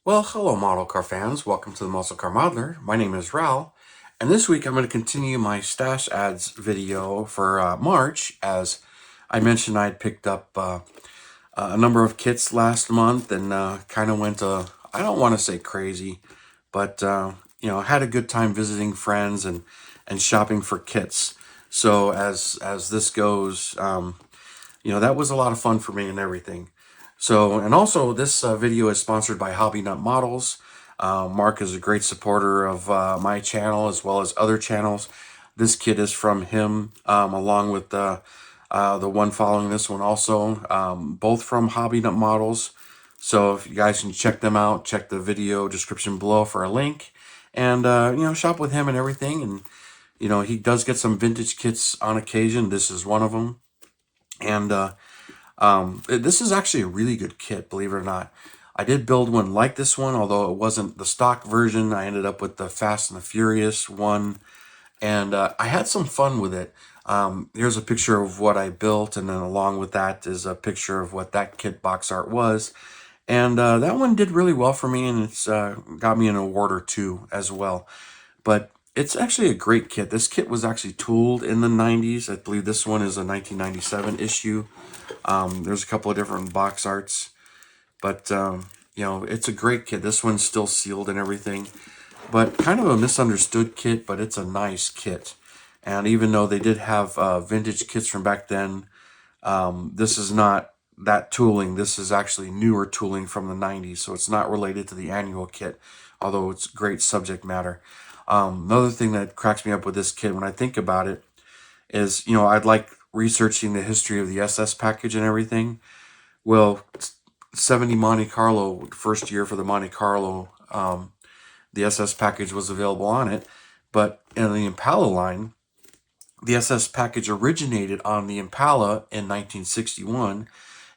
Well, hello model car fans. Welcome to the Muscle Car Modeler. My name is Ral, and this week I'm going to continue my stash ads video for March. As I mentioned, I had picked up a number of kits last month and kind of went I don't want to say crazy, but had a good time visiting friends and shopping for kits. So as this goes, that was a lot of fun for me and everything. So, and also this video is sponsored by Hobby Nut Models. Mark is a great supporter of my channel as well as other channels. This kit is from him, along with the one following this one also, both from Hobby Nut Models. So if you guys can check them out, check the video description below for a link, and shop with him and everything. And he does get some vintage kits on occasion. This is one of them, and this is actually a really good kit, believe it or not. I did build one like this one, although it wasn't the stock version. I ended up with the Fast and the Furious one, and I had some fun with it. Here's a picture of what I built, and then along with that is a picture of what that kit box art was. And that one did really well for me, and it's got me an award or two as well. But it's actually a great kit. This kit was actually tooled in the 90s. I believe this one is a 1997 issue. There's a couple of different box arts, but it's a great kit. This one's still sealed and everything, but kind of a misunderstood kit, but it's a nice kit. And even though they did have vintage kits from back then, this is not that tooling. This is actually newer tooling from the 90s, so it's not related to the annual kit, although it's great subject matter. Another thing that cracks me up with this kit when I think about it is, I'd like researching the history of the SS package and everything. Well, 70 Monte Carlo, first year for the Monte Carlo, the SS package was available on it. But in the Impala line, the SS package originated on the Impala in 1961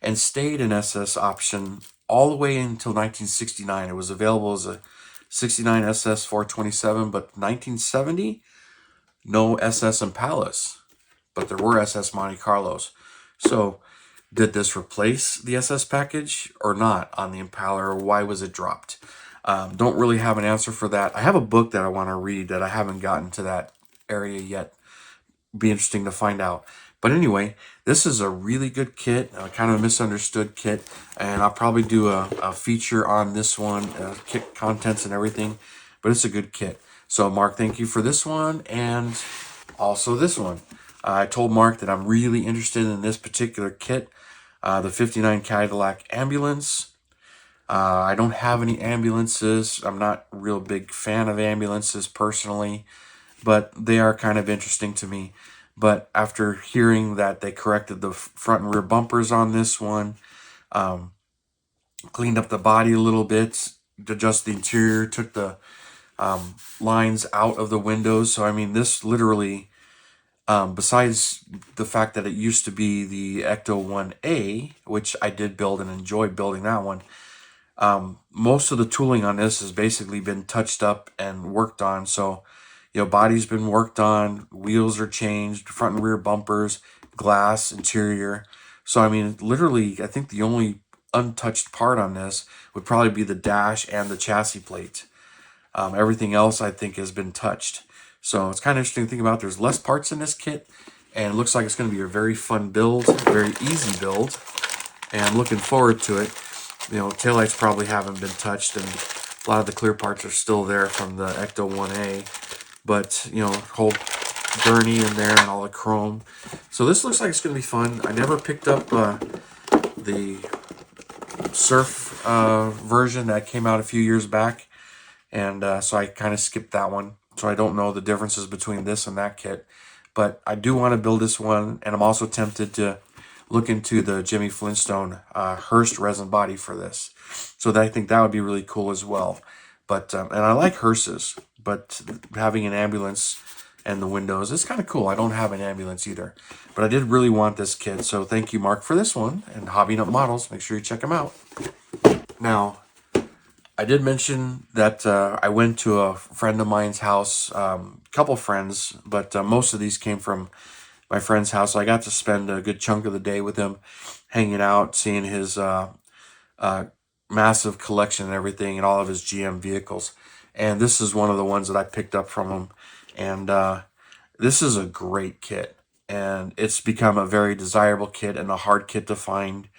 and stayed an SS option all the way until 1969. It was available as a 69 SS 427, but 1970, no SS Impalas, but there were SS Monte Carlos. So did this replace the SS package or not on the Impala, or why was it dropped? Don't really have an answer for that. I have a book that I want to read that I haven't gotten to that area yet. Be interesting to find out. But anyway, this is a really good kit, kind of a misunderstood kit, and I'll probably do a feature on this one, kit contents and everything, but it's a good kit. So Mark, thank you for this one, and also this one. I told Mark that I'm really interested in this particular kit, the 59 Cadillac ambulance. I don't have any ambulances. I'm not a real big fan of ambulances personally, but they are kind of interesting to me. But after hearing that they corrected the front and rear bumpers on this one, cleaned up the body a little bit, adjust the interior, took the lines out of the windows. So, I mean, this literally, besides the fact that it used to be the Ecto 1A, which I did build and enjoyed building that one, most of the tooling on this has basically been touched up and worked on. So, body's been worked on, wheels are changed, front and rear bumpers, glass, interior. So, I mean, literally, I think the only untouched part on this would probably be the dash and the chassis plate. Everything else, I think, has been touched. So it's kind of interesting to think about. There's less parts in this kit, and it looks like it's going to be a very fun build, very easy build, and I'm looking forward to it. Taillights probably haven't been touched, and a lot of the clear parts are still there from the Ecto 1A, but, whole gurney in there and all the chrome. So this looks like it's going to be fun. I never picked up the Surf version that came out a few years back, and so I kind of skipped that one. So I don't know the differences between this and that kit, but I do want to build this one, and I'm also tempted to look into the Jimmy Flintstone Hearst resin body for this. So I think that would be really cool as well. But and I like hearses, but having an ambulance and the windows is kind of cool. I don't have an ambulance either, but I did really want this kit. So thank you, Mark, for this one, and Hobby Nut Models. Make sure you check them out. Now, I did mention that I went to a friend of mine's house, couple friends, but most of these came from my friend's house. So I got to spend a good chunk of the day with him, hanging out, seeing his massive collection and everything and all of his GM vehicles. And this is one of the ones that I picked up from him. And this is a great kit. And it's become a very desirable kit and a hard kit to find.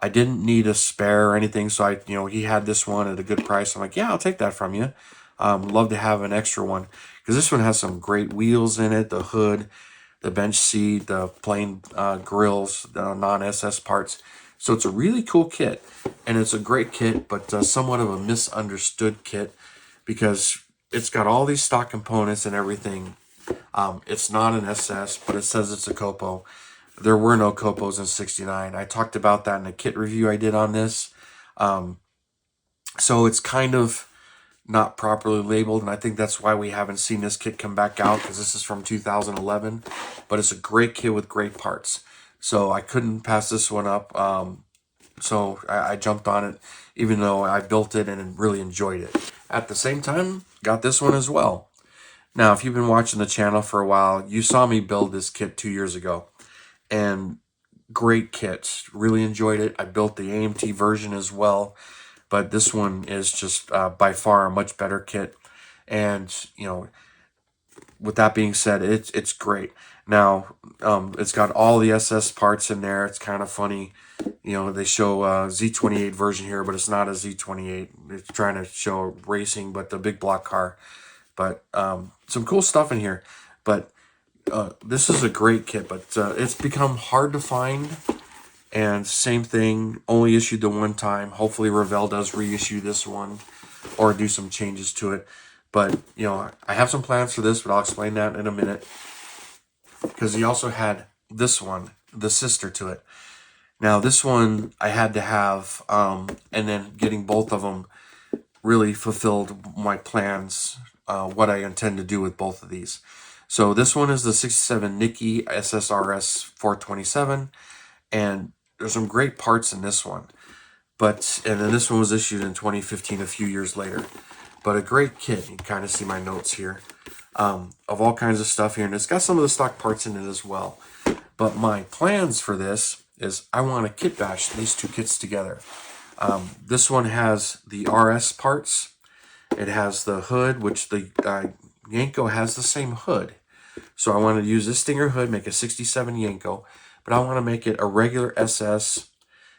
I didn't need a spare or anything, so he had this one at a good price. I'm like, yeah, I'll take that from you. Love to have an extra one because this one has some great wheels in it, the hood, the bench seat, the plain grills, the non-SS parts. So it's a really cool kit, and it's a great kit, but somewhat of a misunderstood kit because it's got all these stock components and everything. It's not an SS, but it says it's a Copo. There were no Copos in 69. I talked about that in a kit review I did on this. So it's kind of not properly labeled, and I think that's why we haven't seen this kit come back out, because this is from 2011. But it's a great kit with great parts. So I couldn't pass this one up. So I jumped on it, even though I built it and really enjoyed it. At the same time, got this one as well. Now, if you've been watching the channel for a while, you saw me build this kit 2 years ago. And great kits. Really enjoyed it. I built the AMT version as well. But this one is just by far a much better kit. And, with that being said, it's great. Now, it's got all the SS parts in there. It's kind of funny. They show a Z28 version here, but it's not a Z28. It's trying to show racing, but the big block car. But some cool stuff in here. But this is a great kit, but it's become hard to find. And same thing, only issued the one time. Hopefully Revell does reissue this one or do some changes to it. But, I have some plans for this, but I'll explain that in a minute. Because he also had this one, the sister to it. Now, this one I had to have, and then getting both of them really fulfilled my plans, what I intend to do with both of these. So this one is the 67 Nikkei SSRS 427, and there's some great parts in this one. And then this one was issued in 2015, a few years later. But a great kit. You can kind of see my notes here of all kinds of stuff here. And it's got some of the stock parts in it as well. But my plans for this is I want to kit bash these two kits together. This one has the RS parts. It has the hood, which the Yenko has the same hood. So I want to use this Stinger hood, make a 67 Yenko. But I want to make it a regular SS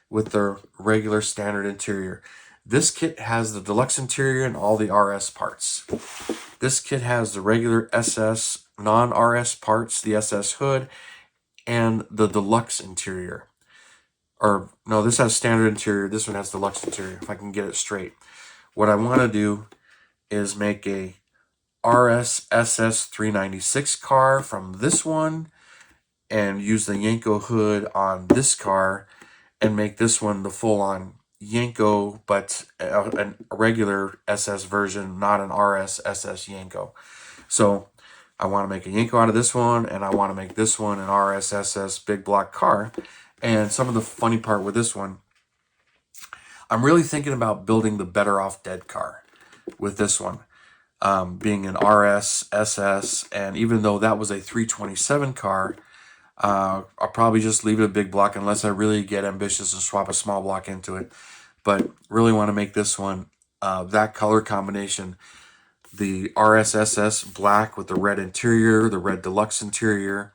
with the regular standard interior. This kit has the deluxe interior and all the RS parts. This kit has the regular SS non-RS parts, the SS hood, and the deluxe interior. Or no, this has standard interior. This one has deluxe interior, if I can get it straight. What I want to do is make a RS SS 396 car from this one and use the Yenko hood on this car and make this one the full-on Yenko, but a regular SS version, not an RS SS Yenko. So I want to make a Yenko out of this one, and I want to make this one an RS SS big block car. And some of the funny part with this one, I'm really thinking about building the Better Off Dead car with this one. Being an RS SS, and even though that was a 327 car, I'll probably just leave it a big block unless I really get ambitious and swap a small block into it. But really want to make this one that color combination. The RSSS black with the red interior, the red deluxe interior,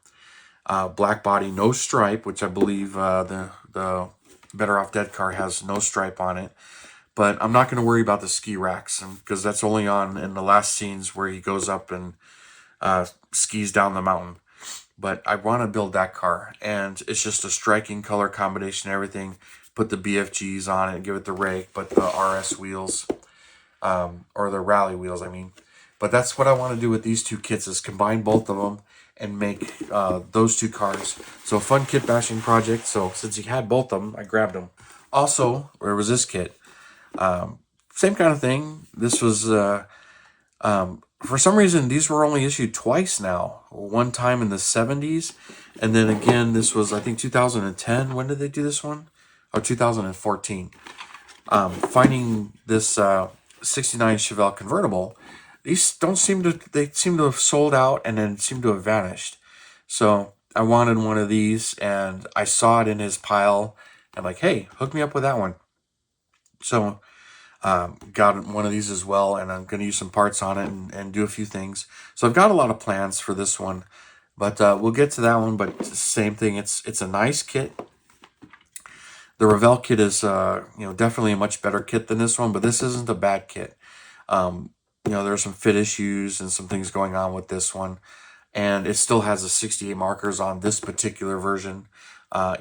black body, no stripe, which I believe the Better Off Dead car has no stripe on it. But I'm not going to worry about the ski racks because that's only on in the last scenes where he goes up and skis down the mountain. But I want to build that car, and it's just a striking color combination, everything. Put the BFGs on it, give it the rake, but the RS wheels, or the rally wheels, I mean. But that's what I want to do with these two kits, is combine both of them and make those two cars. So a fun kit bashing project. So since he had both of them, I grabbed them. Also, where was this kit? Same kind of thing. This was... for some reason, these were only issued twice now. One time in the 70s, and then again, this was, I think, 2010. When did they do this one? Oh, 2014. Finding this 69 Chevelle convertible, these they seem to have sold out and then seem to have vanished. So I wanted one of these, and I saw it in his pile. I'm like, hey, hook me up with that one. So got one of these as well, and I'm going to use some parts on it and do a few things. So I've got a lot of plans for this one, but we'll get to that one. But same thing, it's a nice kit. The Revell kit is definitely a much better kit than this one, but this isn't a bad kit. There's some fit issues and some things going on with this one, and it still has the 68 markers on this particular version,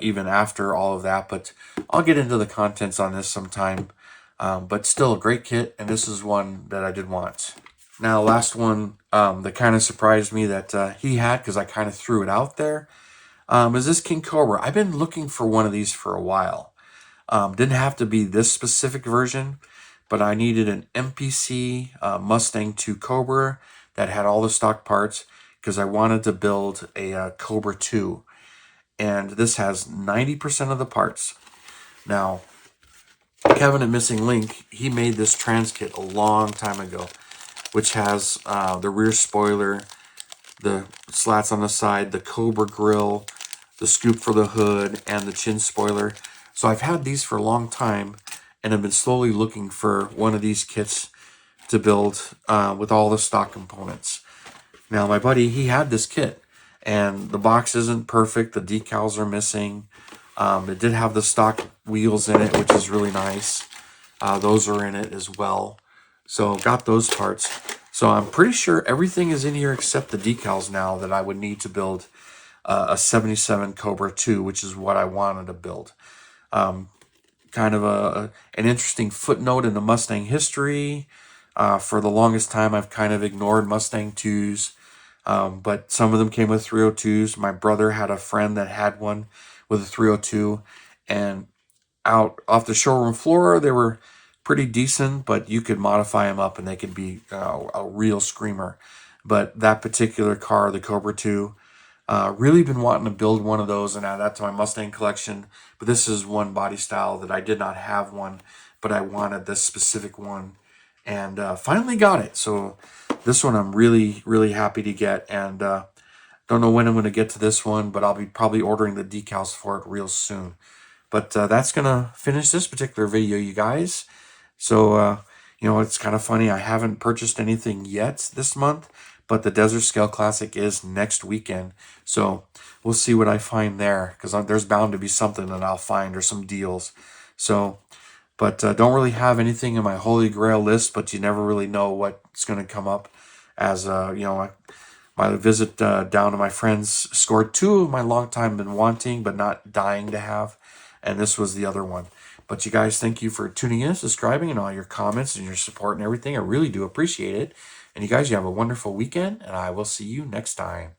even after all of that. But I'll get into the contents on this sometime. But still a great kit, and this is one that I did want. Now, last one that kind of surprised me that he had, because I kind of threw it out there, is this King Cobra. I've been looking for one of these for a while. Didn't have to be this specific version, but I needed an MPC Mustang 2 Cobra that had all the stock parts, because I wanted to build a Cobra 2. And this has 90% of the parts. Now, Kevin at Missing Link, he made this trans kit a long time ago, which has the rear spoiler, the slats on the side, the Cobra grill, the scoop for the hood, and the chin spoiler. So I've had these for a long time, and I've been slowly looking for one of these kits to build with all the stock components. Now, my buddy, he had this kit, and the box isn't perfect. The decals are missing. It did have the stock wheels in it, which is really nice. Those are in it as well. So got those parts. So I'm pretty sure everything is in here except the decals now that I would need to build a 77 Cobra 2, which is what I wanted to build. Kind of an interesting footnote in the Mustang history. For the longest time, I've kind of ignored Mustang 2s. But some of them came with 302s. My brother had a friend that had one with a 302, and out off the showroom floor, they were pretty decent, but you could modify them up and they could be a real screamer. But that particular car, the Cobra 2, really been wanting to build one of those and add that to my Mustang collection. But this is one body style that I did not have one, but I wanted this specific one, and finally got it. So this one I'm really, really happy to get, and don't know when I'm going to get to this one, but I'll be probably ordering the decals for it real soon. But that's going to finish this particular video, you guys. So, it's kind of funny. I haven't purchased anything yet this month, but the Desert Scale Classic is next weekend. So we'll see what I find there, because there's bound to be something that I'll find or some deals. So, but don't really have anything in my Holy Grail list, but you never really know what's going to come up. As, my visit down to my friends scored two of my long time been wanting, but not dying to have. And this was the other one. But you guys, thank you for tuning in, subscribing, and all your comments and your support and everything. I really do appreciate it. And you guys, you have a wonderful weekend, and I will see you next time.